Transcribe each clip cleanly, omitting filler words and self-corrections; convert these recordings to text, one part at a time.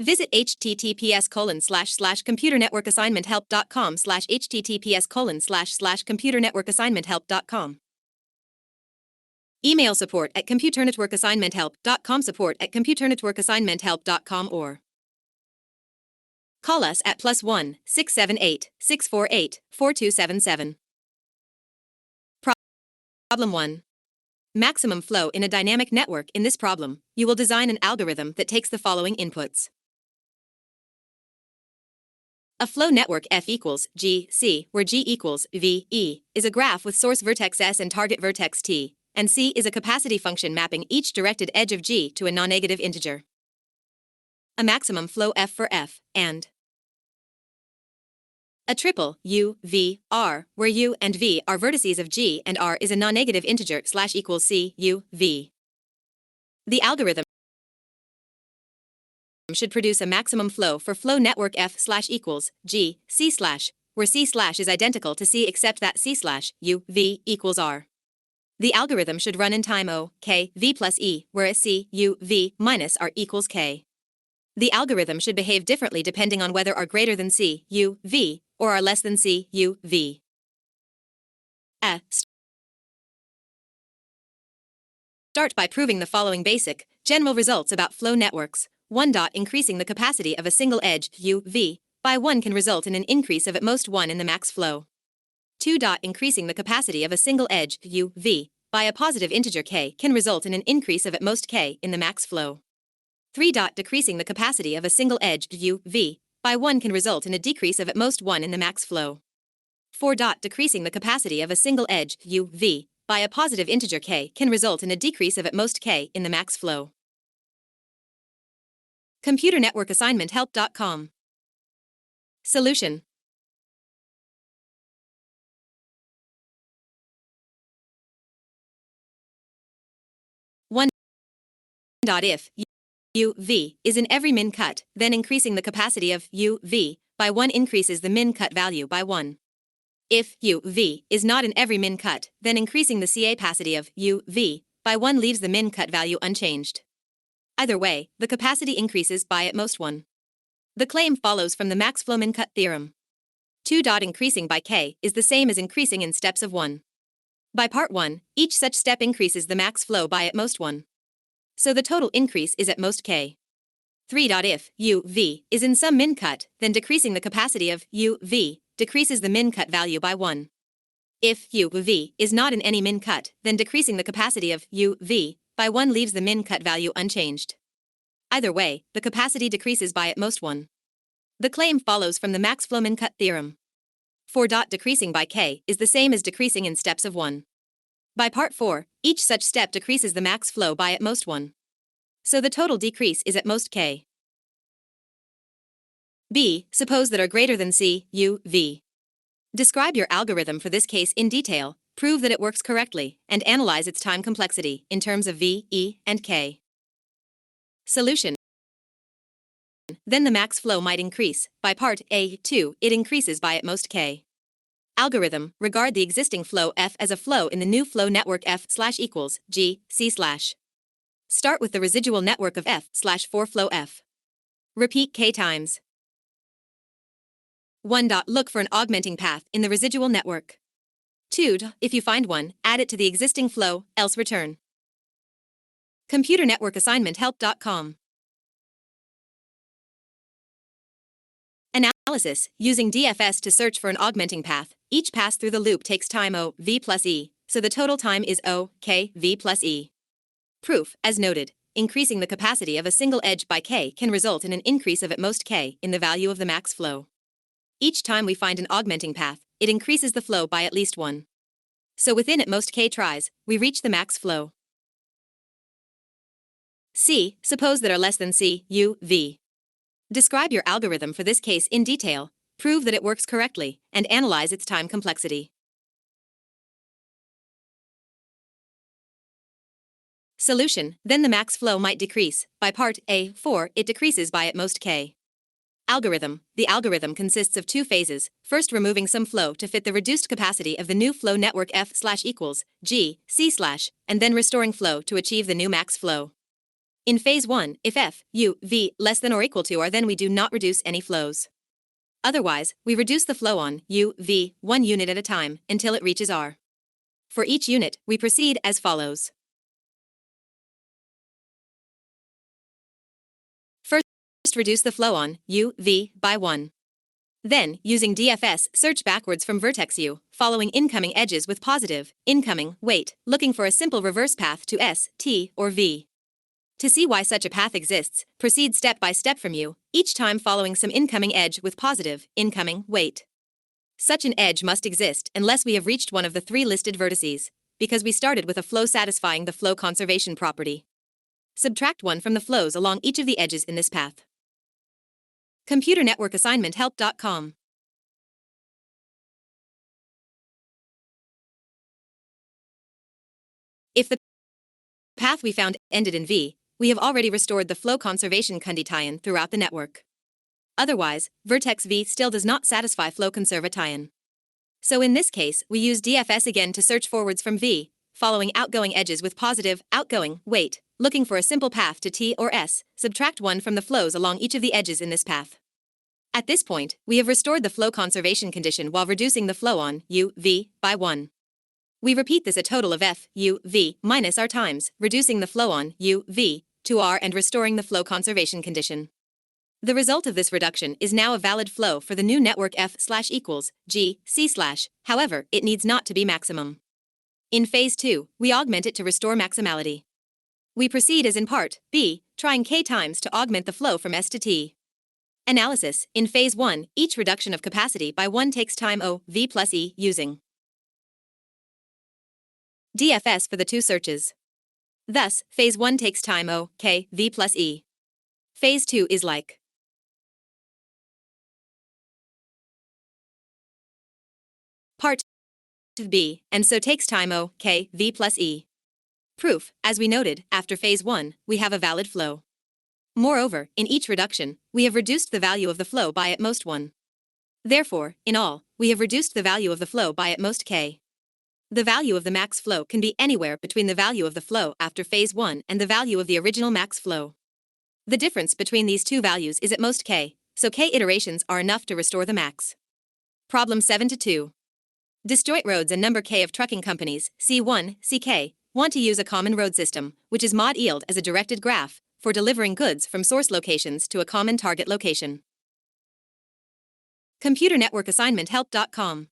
Visit https://computernetworkassignmenthelp.com/https://computernetworkassignmenthelp.com. Email support@computernetworkassignmenthelp.com, support@computernetworkassignmenthelp.com, or call us at +1 678 648 4277. Problem 1. Maximum flow in a dynamic network. In this problem, you will design an algorithm that takes the following inputs. A flow network F equals G, C, where G equals V, E, is a graph with source vertex S and target vertex T, and C is a capacity function mapping each directed edge of G to a non-negative integer. A maximum flow F for F, and a triple U, V, R, where U and V are vertices of G and R is a non-negative integer / equals C, U, V. The algorithm should produce a maximum flow for flow network F / equals G, C /, where C / is identical to C except that C / U, V equals R. The algorithm should run in time O, K, V plus E, where C, U, V minus R equals K. The algorithm should behave differently depending on whether R greater than C, U, V, or are less than C, U, V. Start by proving the following basic, general results about flow networks. 1. Increasing the capacity of a single edge, U, V, by 1 can result in an increase of at most 1 in the max flow. 2. Increasing the capacity of a single edge, U, V, by a positive integer K can result in an increase of at most K in the max flow. 3. Decreasing the capacity of a single edge, U, V, by 1 can result in a decrease of at most 1 in the max flow. 4. Decreasing the capacity of a single edge, U, V, by a positive integer K can result in a decrease of at most K in the max flow. computernetworkassignmenthelp.com. Solution. 1. If U, V is in every min cut, then increasing the capacity of U, V by 1 increases the min cut value by 1. If U, V is not in every min cut, then increasing the capacity of U, V by 1 leaves the min cut value unchanged. Either way, the capacity increases by at most 1. The claim follows from the max flow min cut theorem. 2. Increasing by K is the same as increasing in steps of 1. By part 1, each such step increases the max flow by at most 1. So the total increase is at most K. 3. If U, V is in some min cut, then decreasing the capacity of U, V decreases the min cut value by 1. If U, V is not in any min cut, then decreasing the capacity of U, V by 1 leaves the min cut value unchanged. Either way, the capacity decreases by at most 1. The claim follows from the max flow min cut theorem. 4. Decreasing by K is the same as decreasing in steps of 1. By part 4, each such step decreases the max flow by at most 1. So the total decrease is at most K. B. Suppose that are greater than C, U, V. Describe your algorithm for this case in detail, prove that it works correctly, and analyze its time complexity in terms of V, E, and K. Solution. Then the max flow might increase. By part A2, it increases by at most K. Algorithm, regard the existing flow F as a flow in the new flow network F / equals G, C /. Start with the residual network of F / for flow F. Repeat K times. 1. Look for an augmenting path in the residual network. 2. If you find one, add it to the existing flow, else return. computernetworkassignmenthelp.com. Analysis. Using DFS to search for an augmenting path, each pass through the loop takes time O, V plus E, so the total time is O, K, V plus E. Proof. As noted, increasing the capacity of a single edge by K can result in an increase of at most K in the value of the max flow. Each time we find an augmenting path, it increases the flow by at least 1. So within at most K tries, we reach the max flow. C. Suppose that are less than C, U, V. Describe your algorithm for this case in detail, prove that it works correctly, and analyze its time complexity. Solution. Then the max flow might decrease. By part A4, it decreases by at most K. Algorithm. The algorithm consists of 2 phases, first removing some flow to fit the reduced capacity of the new flow network F / equals G, C /, and then restoring flow to achieve the new max flow. In phase 1, if f, u, v less than or equal to are, then we do not reduce any flows. Otherwise, we reduce the flow on u, v 1 unit at a time until it reaches r. For each unit, we proceed as follows. First, reduce the flow on u, v by 1. Then, using DFS, search backwards from vertex u, following incoming edges with positive, incoming, weight, looking for a simple reverse path to s, t, or v. To see why such a path exists, proceed step by step from u, each time following some incoming edge with positive, incoming, weight. Such an edge must exist unless we have reached one of the 3 listed vertices, because we started with a flow satisfying the flow conservation property. Subtract 1 from the flows along each of the edges in this path. Computer Network Assignment Help.com. If the path we found ended in V, we have already restored the flow conservation condition throughout the network. Otherwise, vertex V still does not satisfy flow conservation. So in this case, we use DFS again to search forwards from V, following outgoing edges with positive, outgoing, weight, looking for a simple path to T or S, subtract 1 from the flows along each of the edges in this path. At this point, we have restored the flow conservation condition while reducing the flow on u, v by 1. We repeat this a total of f, u, v minus r times, reducing the flow on u, v to r and restoring the flow conservation condition. The result of this reduction is now a valid flow for the new network f/equals g, c/. However, it needs not to be maximum. In phase 2, we augment it to restore maximality. We proceed as in part b, trying k times to augment the flow from s to t. Analysis. In phase 1, each reduction of capacity by 1 takes time o, v plus e using DFS for the 2 searches. Thus, phase 1 takes time o, k, v plus e. Phase 2 is like part of b, and so takes time o, k, v plus e. Proof. As we noted, after phase 1, we have a valid flow. Moreover, in each reduction, we have reduced the value of the flow by at most 1. Therefore, in all, we have reduced the value of the flow by at most k. The value of the max flow can be anywhere between the value of the flow after phase 1 and the value of the original max flow. The difference between these 2 values is at most k, so k iterations are enough to restore the max. Problem 7-2. Disjoint roads and number k of trucking companies, C1, CK, want to use a common road system, which is mod yield as a directed graph, for delivering goods from source locations to a common target location. Computer Network Assignment Help.com.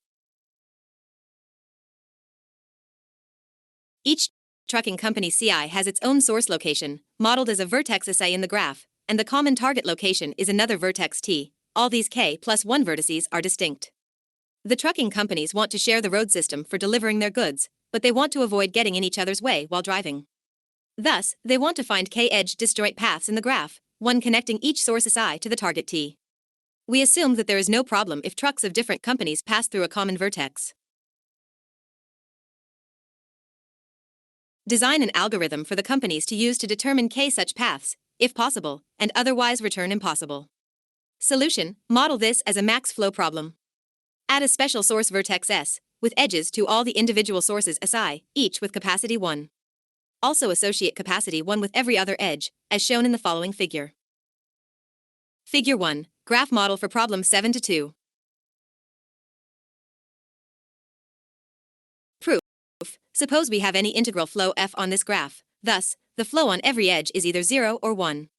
Each trucking company CI has its own source location, modeled as a vertex SI in the graph, and the common target location is another vertex T. All these k plus 1 vertices are distinct. The trucking companies want to share the road system for delivering their goods, but they want to avoid getting in each other's way while driving. Thus, they want to find k-edge disjoint paths in the graph, one connecting each source SI to the target T. We assume that there is no problem if trucks of different companies pass through a common vertex. Design an algorithm for the companies to use to determine k such paths, if possible, and otherwise return impossible. Solution. Model this as a max flow problem. Add a special source vertex S, with edges to all the individual sources SI, each with capacity 1. Also associate capacity 1 with every other edge, as shown in the following figure. Figure 1. Graph model for problem 7-2. Proof. Suppose we have any integral flow f on this graph. Thus, the flow on every edge is either 0 or 1.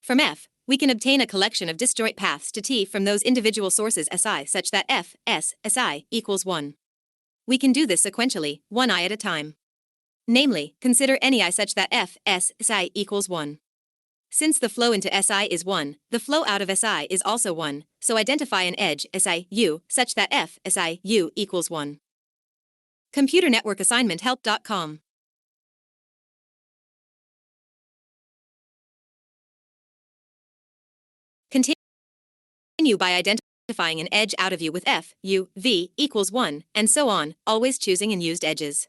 From f, we can obtain a collection of disjoint paths to t from those individual sources SI such that f, s, SI equals 1. We can do this sequentially, one I at a time. Namely, consider any I such that f, s, SI equals 1. Since the flow into SI is 1, the flow out of SI is also 1, so identify an edge, SI, U, such that f, SI, U equals 1. Computer Network Assignment Help.com. Continue by identifying an edge out of U with f, U, V equals 1, and so on, always choosing unused edges.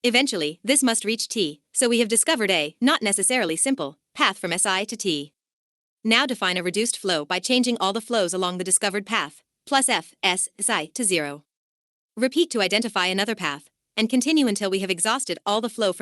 Eventually, this must reach T, so we have discovered a, not necessarily simple, path from SI to T. Now define a reduced flow by changing all the flows along the discovered path, plus f, s, SI to 0. Repeat to identify another path, and continue until we have exhausted all the flow from